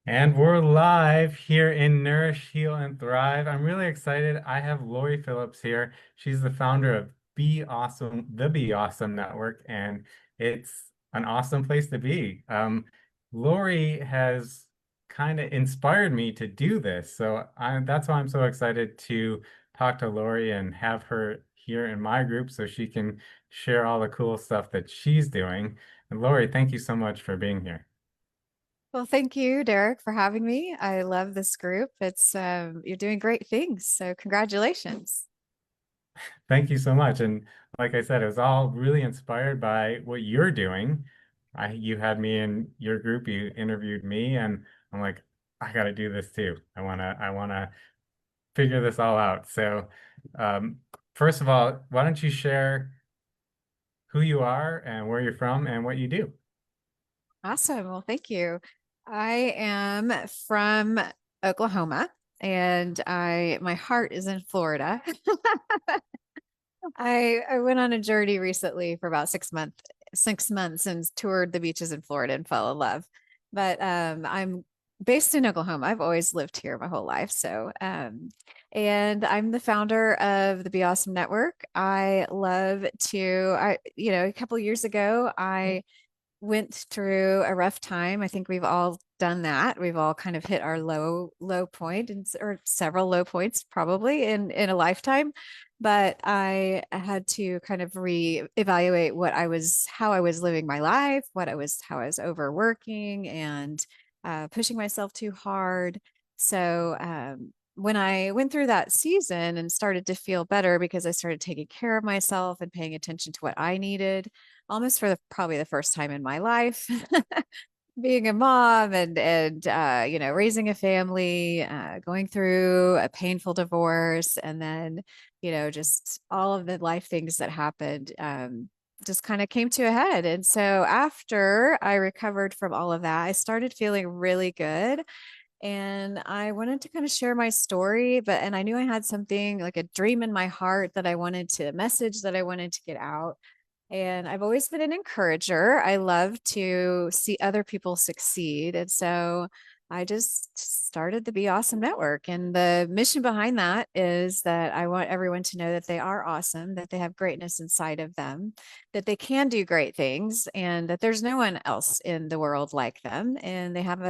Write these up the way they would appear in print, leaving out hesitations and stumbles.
And we're live here in Nourish, Heal, and Thrive. I'm really excited. I have Lori Phillips here. She's the founder of Be Awesome Network, and it's an awesome place to be. Lori has kind of inspired me to do this. That's why I'm so excited to talk to Lori and have her here in my group so she can share all the cool stuff that she's doing. And Lori, thank you so much for being here. Well, thank you, Derek, for having me. I love this group. You're doing great things. So congratulations. Thank you so much. And like I said, it was all really inspired by what you're doing. You had me in your group, you interviewed me, and I'm like, I got to do this too. I wanna figure this all out. Um, first of all, why don't you share who you are and where you're from and what you do? Awesome. Well, thank you. I am from Oklahoma and my heart is in Florida. I went on a journey recently for about 6 months and toured the beaches in Florida and fell in love. But I'm based in Oklahoma. I've always lived here my whole life. And I'm the founder of the Be Awesome Network. A couple years ago, I went through a rough time. I think we've all done that. We've all kind of hit our low point or several low points probably in a lifetime. But I had to kind of reevaluate how I was living my life, how I was overworking and pushing myself too hard. When I went through that season and started to feel better because I started taking care of myself and paying attention to what I needed, almost for probably the first time in my life, being a mom and raising a family, going through a painful divorce, and then just all of the life things that happened. Just kind of came to a head. And so after I recovered from all of that, I started feeling really good. And I wanted to kind of share my story, and I knew I had something like a dream in my heart that I wanted to message that I wanted to get out. And I've always been an encourager. I love to see other people succeed. And so I just started the Be Awesome Network. And the mission behind that is that I want everyone to know that they are awesome, that they have greatness inside of them, that they can do great things, and that there's no one else in the world like them. And they have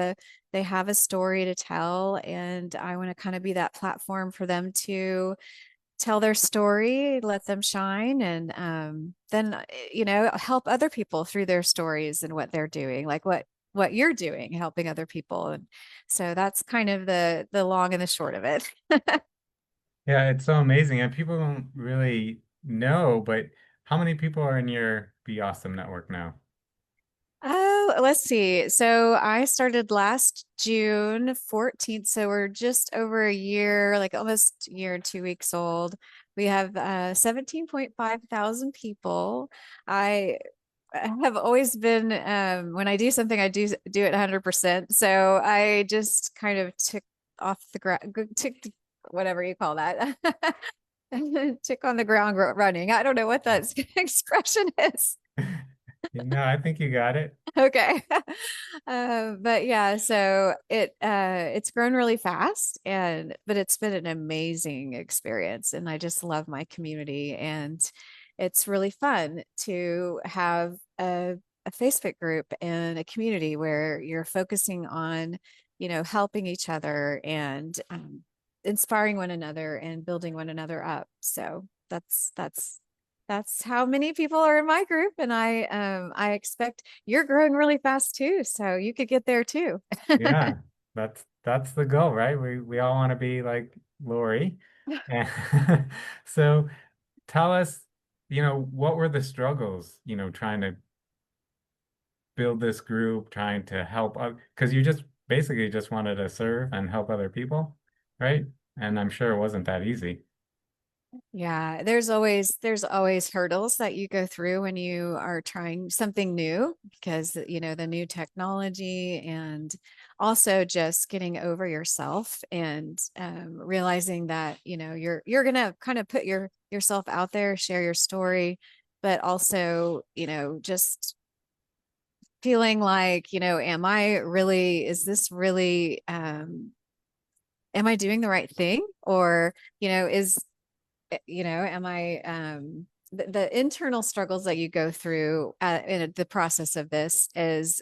a story to tell. And I want to kind of be that platform for them to tell their story, let them shine, and then help other people through their stories and what they're doing, like what you're doing, helping other people. And so that's kind of the long and the short of it. Yeah, it's so amazing. And people don't really know, but how many people are in your Be Awesome network now? Oh, let's see. So I started last June 14th. So we're just over a year, like almost a year and 2 weeks old. We have 17.5 thousand people. I have always been, when I do something, I do it 100%. So I just kind of took off the ground, whatever you call that, took on the ground running. I don't know what that expression is. No, I think you got it. Okay. But yeah, so it's grown really fast, but it's been an amazing experience, and I just love my community. And it's really fun to have a Facebook group and a community where you're focusing on, helping each other and inspiring one another and building one another up. So that's how many people are in my group. And I expect you're growing really fast too, so you could get there too. Yeah, that's the goal, right? We all want to be like Lori. And so tell us, what were the struggles, trying to build this group, trying to help, because you just basically just wanted to serve and help other people, right? And I'm sure it wasn't that easy. Yeah, there's always hurdles that you go through when you are trying something new, because the new technology, and also just getting over yourself and realizing that you're gonna kind of put yourself out there, share your story, but also just feeling like, am I really, is this really, am I doing the right thing? Or, is, am I, the internal struggles that you go through in the process of this is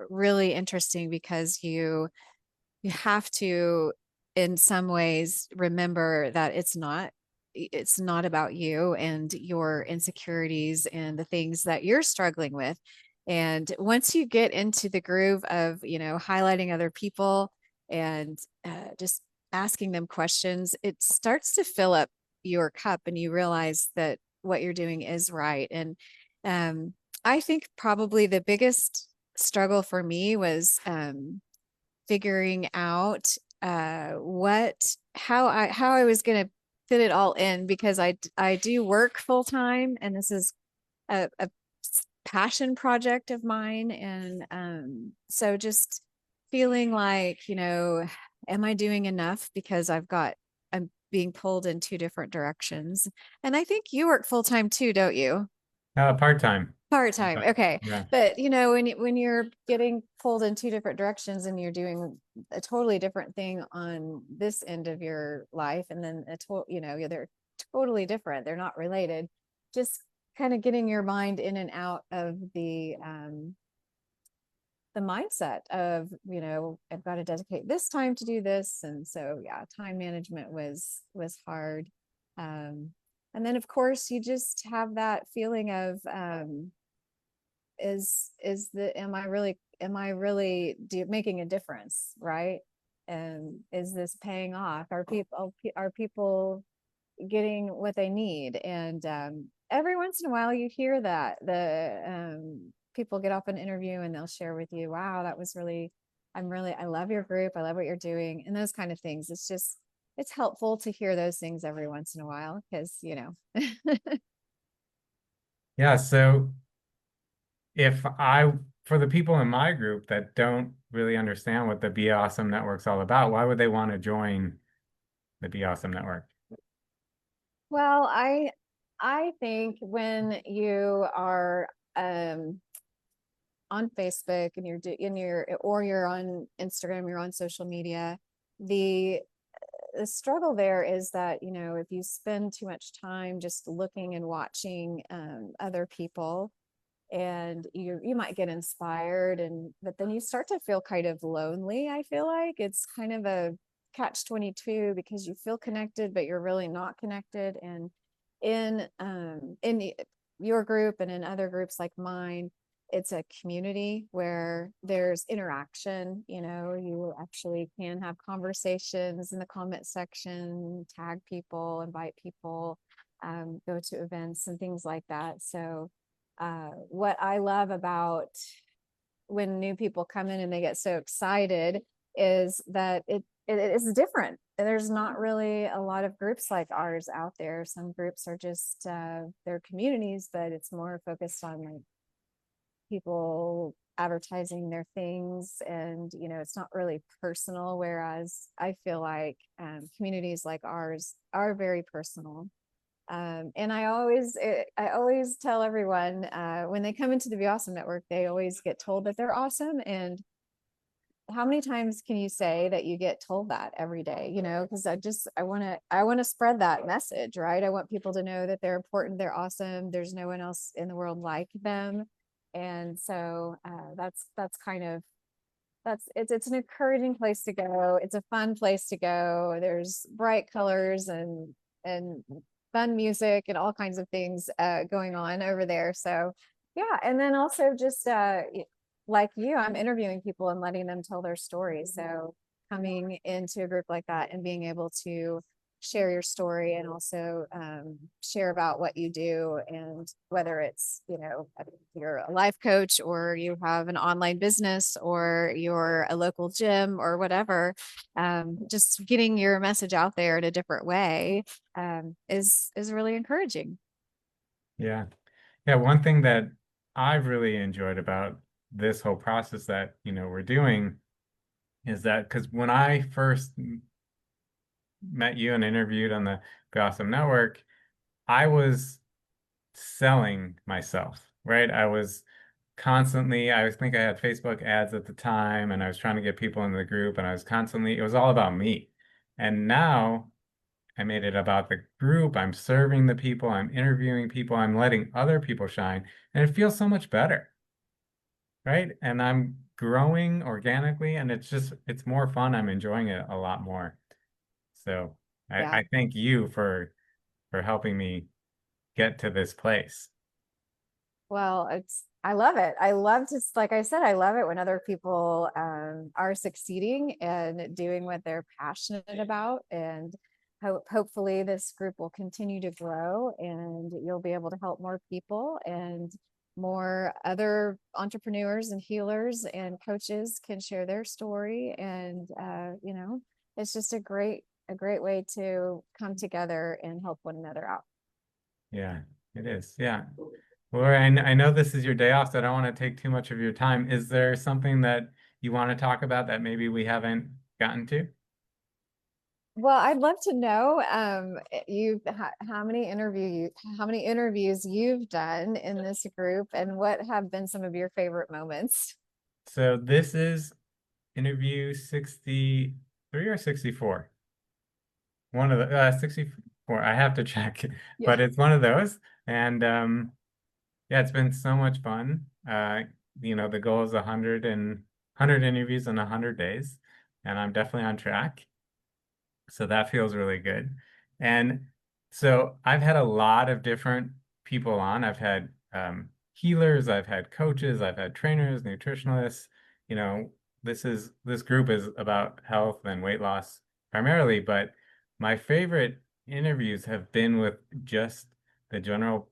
really interesting because you have to in some ways remember that it's not about you and your insecurities and the things that you're struggling with. And once you get into the groove of highlighting other people and just asking them questions, it starts to fill up your cup and you realize that what you're doing is right. And um, I think probably the biggest struggle for me was figuring out what how I was going to fit it all in because I do work full time and this is a passion project of mine. And so just feeling like, am I doing enough because I'm being pulled in two different directions. And I think you work full time too, don't you? Part-time. Part-time. But Okay. yeah. But when you're getting pulled in two different directions and you're doing a totally different thing on this end of your life and then they're totally different. They're not related. Just kind of getting your mind in and out of the mindset of, I've got to dedicate this time to do this. And so yeah, time management was hard. Um and then of course you just have that feeling of is the am I really making a difference, right? And is this paying off? Are people getting what they need? And every once in a while you hear that the people get off an interview and they'll share with you, wow, that was really, I love your group, I love what you're doing, and those kind of things. It's helpful to hear those things every once in a while because Yeah, so if I, for the people in my group that don't really understand what the Be Awesome Network's all about, why would they want to join the Be Awesome Network? well, I think when you are on Facebook and you're on Instagram, you're on social media, the struggle there is that if you spend too much time just looking and watching other people, and you might get inspired, but then you start to feel kind of lonely. I feel like it's kind of a catch 22 because you feel connected but you're really not connected. And in your group and in other groups like mine, it's a community where there's interaction. You actually can have conversations in the comment section, tag people, invite people, go to events and things like that. So what I love about when new people come in and they get so excited is that it is different. There's not really a lot of groups like ours out there. Some groups are just they're communities, but it's more focused on like people advertising their things, and it's not really personal, whereas I feel like communities like ours are very personal. And I always tell everyone when they come into the Be Awesome Network, they always get told that they're awesome. And how many times can you say that you get told that every day? Because I want to spread that message, right? I want people to know that they're important, they're awesome. There's no one else in the world like them. And so that's kind of it's an encouraging place to go. It's a fun place to go. There's bright colors and fun music and all kinds of things going on over there. So yeah, and then also just like you, I'm interviewing people and letting them tell their stories. So coming into a group like that and being able to share your story and also share about what you do, and whether it's you're a life coach or you have an online business or you're a local gym or whatever, just getting your message out there in a different way is really encouraging. Yeah. Yeah, one thing that I've really enjoyed about this whole process that, we're doing is that because when I first met you and interviewed on the Be Awesome Network, I was selling myself, right? I was constantly, think I had Facebook ads at the time, and I was trying to get people in the group, and I was constantly, it was all about me. And now I made it about the group. I'm serving the people, I'm interviewing people, I'm letting other people shine, and it feels so much better, right? And I'm growing organically, and it's more fun. I'm enjoying it a lot more. So Yeah. I thank you for helping me get to this place. Well, I love it. I love to, like I said, I love it when other people are succeeding and doing what they're passionate about. And hopefully this group will continue to grow and you'll be able to help more people, and more other entrepreneurs and healers and coaches can share their story. And, it's just a great way to come together and help one another out. Yeah, it is. Yeah. Laura, I know this is your day off, so I don't want to take too much of your time. Is there something that you want to talk about that maybe we haven't gotten to? Well, I'd love to know, how many interviews you've done in this group, and what have been some of your favorite moments? So this is interview 63 or 64. One of the 64. I have to check, Yeah. but it's one of those. And yeah, it's been so much fun. The goal is 100 interviews in 100 days, and I'm definitely on track. So that feels really good. And so I've had a lot of different people on. I've had healers, I've had coaches, I've had trainers, nutritionists. You know, this group is about health and weight loss primarily, but my favorite interviews have been with just the general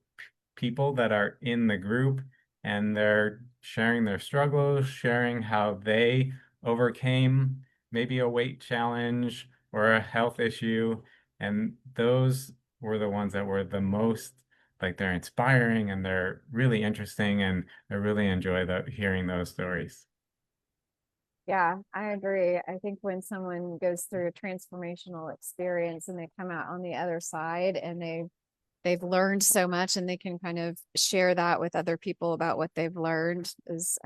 people that are in the group, and they're sharing their struggles, sharing how they overcame maybe a weight challenge or a health issue. And those were the ones that were the most, like, they're inspiring and they're really interesting, and I really enjoy hearing those stories. Yeah, I agree. I think when someone goes through a transformational experience and they come out on the other side and they've learned so much and they can kind of share that with other people about what they've learned is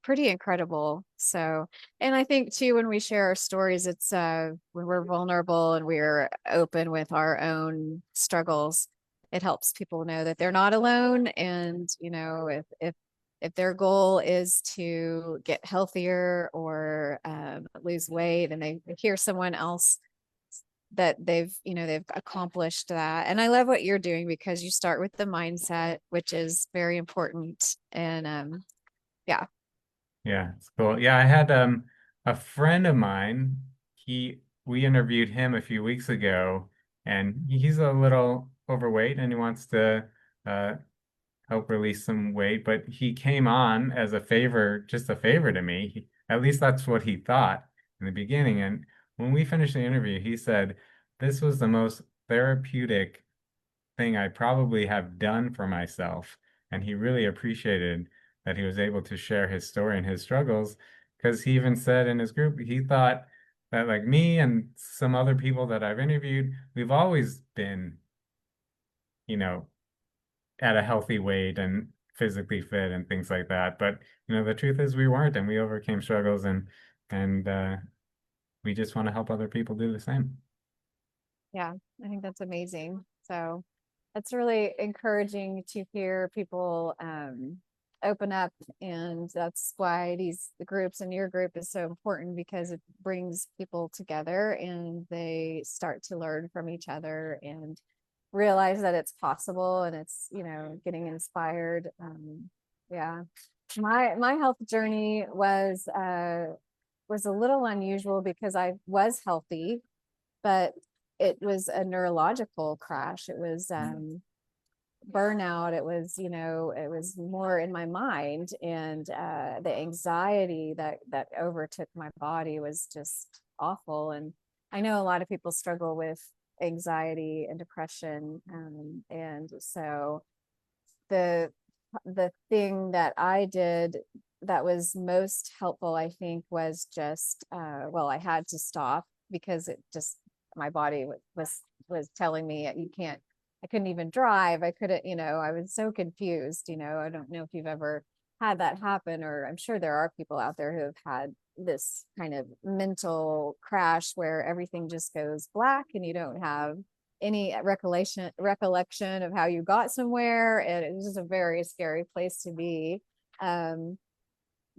pretty incredible. So, and I think too, when we share our stories, it's when we're vulnerable and we're open with our own struggles, it helps people know that they're not alone. And, if their goal is to get healthier or lose weight, and they hear someone else that they've accomplished that. And I love what you're doing because you start with the mindset, which is very important. And yeah. Yeah, it's cool. Yeah, I had a friend of mine, we interviewed him a few weeks ago, and he's a little overweight and he wants to uh help release some weight, but he came on as a favor, just a favor to me. At least that's what he thought in the beginning. And when we finished the interview, he said, "This was the most therapeutic thing I probably have done for myself." And he really appreciated that he was able to share his story and his struggles, because he even said in his group, he thought that, like me and some other people that I've interviewed, we've always been, you know, at a healthy weight and physically fit and things like that. But the truth is we weren't, and we overcame struggles, and we just want to help other people do the same. Yeah, I think that's amazing. So that's really encouraging to hear people open up. And that's why the groups and your group is so important, because it brings people together and they start to learn from each other and realize that it's possible, and it's, getting inspired. Yeah. My health journey was a little unusual because I was healthy, but it was a neurological crash. It was burnout. It was more in my mind, and the anxiety that overtook my body was just awful. And I know a lot of people struggle with anxiety and depression, and so the the thing that I did that was most helpful, I think, was just well, I had to stop because it just my body was telling me you can't. I couldn't even drive. I couldn't, I was so confused. I don't know if you've ever had that happen, or I'm sure there are people out there who have had this kind of mental crash where everything just goes black and you don't have any recollection of how you got somewhere, and it's just a very scary place to be. um,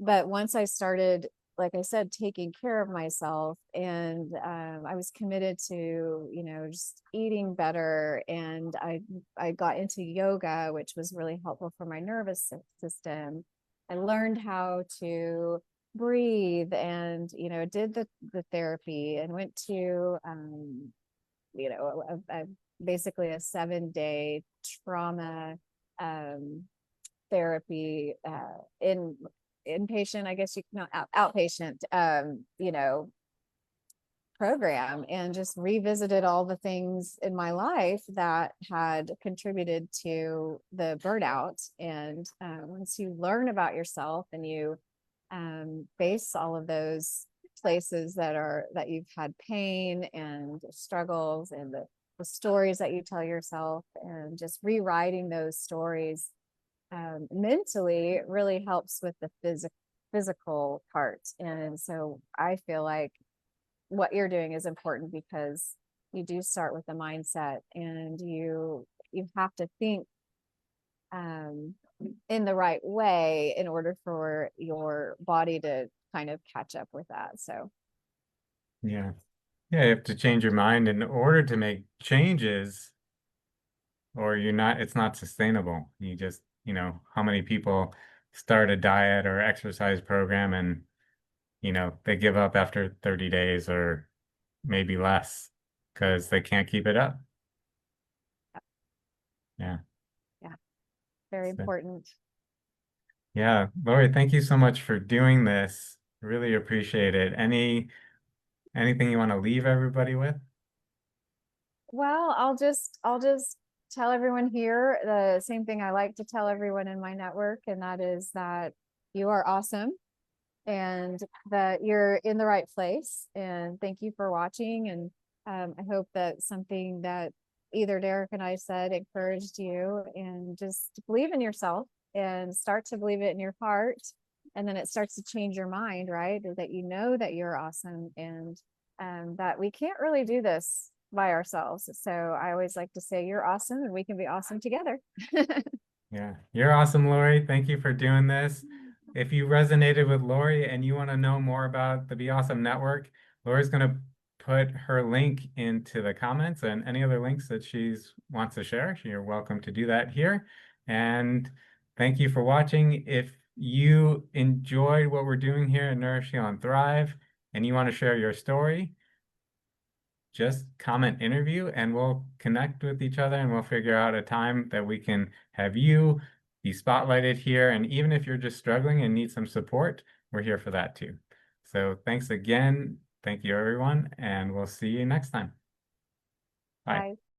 but once I started, like I said, taking care of myself, and I was committed to, just eating better, and I got into yoga, which was really helpful for my nervous system. I learned how to breathe, and did the therapy, and went to basically a 7-day trauma um, therapy in inpatient, I guess you can, outpatient, program, and just revisited all the things in my life that had contributed to the burnout. And once you learn about yourself and you face all of those places that you've had pain and struggles, and the stories that you tell yourself, and just rewriting those stories mentally really helps with the physical part. And so I feel like what you're doing is important, because you do start with the mindset, and you have to think um, in the right way in order for your body to kind of catch up with that. So Yeah. Yeah, you have to change your mind in order to make changes, or it's not sustainable. You just, how many people start a diet or exercise program and, they give up after 30 days or maybe less because they can't keep it up. Yeah. yeah, very So, important. yeah. Lori, thank you so much for doing this. Really appreciate it. Anything you want to leave everybody with? Well, I'll just tell everyone here the same thing I like to tell everyone in my network, and that is that you are awesome, and that you're in the right place. And thank you for watching. And I hope that something that either Derek and I said encouraged you, and just believe in yourself and start to believe it in your heart. And then it starts to change your mind, right? That you know that you're awesome, and that we can't really do this by ourselves. So I always like to say, you're awesome and we can be awesome together. Yeah, you're awesome, Lori. Thank you for doing this. If you resonated with Lori and you want to know more about the Be Awesome Network, Lori's going to put her link into the comments, and any other links that she wants to share, you're welcome to do that here. And thank you for watching. If you enjoyed what we're doing here at Nourish, Heal, and Thrive, and you want to share your story, just comment interview and we'll connect with each other, and we'll figure out a time that we can have you be spotlighted here. And even if you're just struggling and need some support, we're here for that too. So thanks again. Thank you, everyone, and we'll see you next time. Bye. Bye.